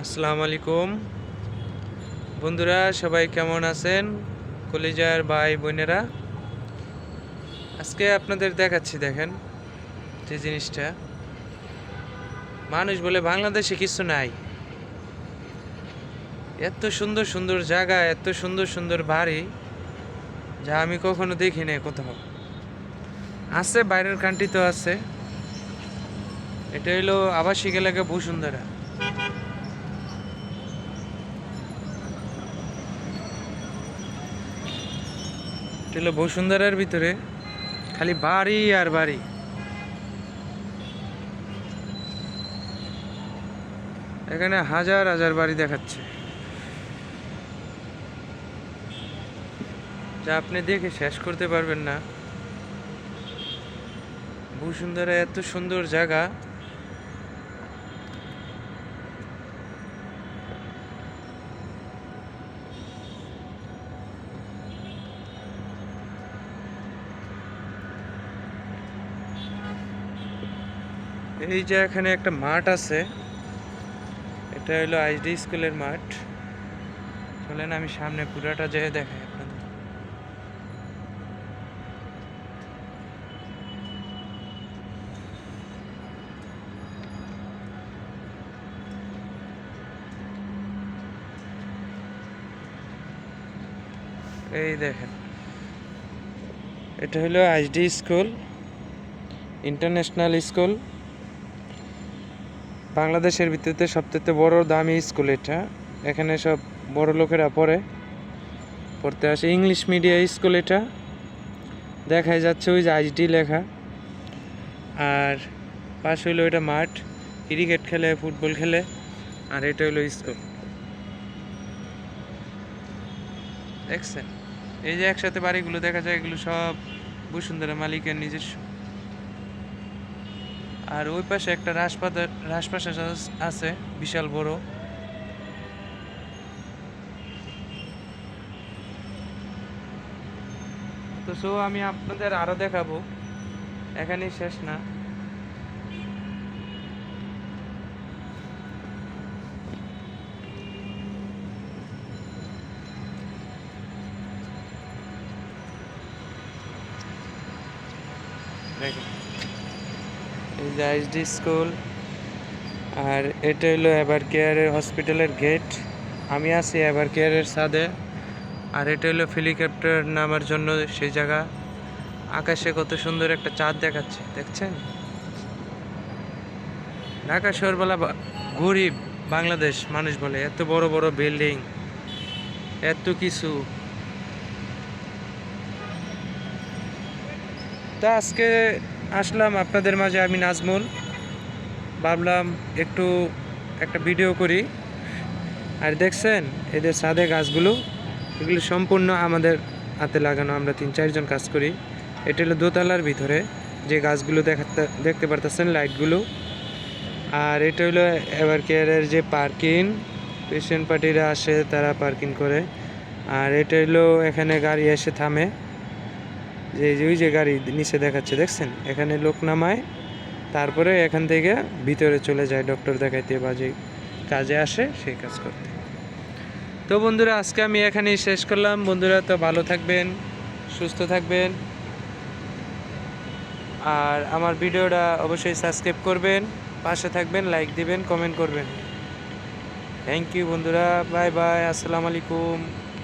আসসালামু আলাইকুম বন্ধুরা, সবাই কেমন আছেন? কলিজার ভাই বোনেরা, আজকে আপনাদের দেখাচ্ছি। দেখেন যে জিনিসটা, মানুষ বলে বাংলাদেশে কিছু নাই। এত সুন্দর সুন্দর জায়গা, এত সুন্দর সুন্দর বাড়ি, যা আমি কখনো দেখি নাই কোথাও। আছে, বাইরের কান্ট্রিতেও আছে। এটা হলো আবাসিক এলাকা বসুন্ধরা। এটা হলো বসুন্ধরার ভিতরে খালি বাড়ি আর বাড়ি। এখানে হাজার হাজার বাড়ি দেখাচ্ছে, যা আপনি দেখে শেষ করতে পারবেন না। বসুন্ধরা এত সুন্দর জায়গা। এই যে এখানে একটা মাঠ আছে, এটা হলো আইডি স্কুলের মাঠ। চলেন আমি সামনে পুরাটা যেয়ে দেখাই আপনাদের। এই দেখেন, এটা হলো আইডি স্কুল, ইন্টারন্যাশনাল স্কুল। বাংলাদেশের ভিতরে সবথেকে বড় দামি স্কুল এটা। এখানে সব বড় লোকেরা পড়তে আসে। ইংলিশ মিডিয়াম স্কুল এটা। দেখাই যাচ্ছে ওই যে আইডি লেখা। আর পাশে হইলো এটা মাঠ, ক্রিকেট খেলে, ফুটবল খেলে। আর এটা হলো স্কুল। দেখছেন এই যে একসাথে বাড়িগুলো দেখা যায়, এগুলো সব বসুন্ধরা মালিকের নিজস্ব। আর ওই পাশে একটা রাজপ্রাসাদ আছে, বিশাল বড়। তো আমি আপনাদের আরো দেখাবো, এখানেই শেষ না। দেখেন এই যে আইএসডি স্কুল। আর এটা হলো এভার কেয়ারের হসপিটালের গেট। আমি আছি এভার কেয়ারের ছাদে। আর এটা হলো হেলিকপ্টার নামার জন্য সেই জায়গা। আকাশে কত সুন্দর একটা চাঁদ দেখাচ্ছে, দেখছেন? ঢাকা শহর বলা গরিব বাংলাদেশ মানুষ বলে, এত বড় বড় বিল্ডিং, এত কিছু। তা আজকে আসলাম আপনাদের মাঝে, আমি নাজমুল। ভাবলাম একটু একটা ভিডিও করি। আর দেখছেন এদের ছাদে গাছগুলো, এগুলো সম্পূর্ণ আমাদের হাতে লাগানো। আমরা 3-4 জন কাজ করি। এটা হলো দোতলার ভিতরে যে গাছগুলো দেখতে পারতেছেন, লাইটগুলো। আর এটা হলো এভার কেয়ারের যে পার্কিং, পেশেন্ট পার্টিরা আসে, তারা পার্কিং করে। আর এটা হলো এখানে গাড়ি এসে থামে, যে ওই যে গাড়ি নিচে দেখাচ্ছে, দেখছেন? এখানে লোক নামায়, তারপরে এখান থেকে ভিতরে চলে যায় ডক্টর দেখাইতে বা যে কাজে আসে সেই কাজ করতে। তো বন্ধুরা, আজকে আমি এখানেই শেষ করলাম। বন্ধুরা, তো ভালো থাকবেন, সুস্থ থাকবেন। আর আমার ভিডিওটা অবশ্যই সাবস্ক্রাইব করবেন, পাশে থাকবেন, লাইক দিবেন, কমেন্ট করবেন। থ্যাংক ইউ বন্ধুরা, বাই বাই, আসসালামু আলাইকুম।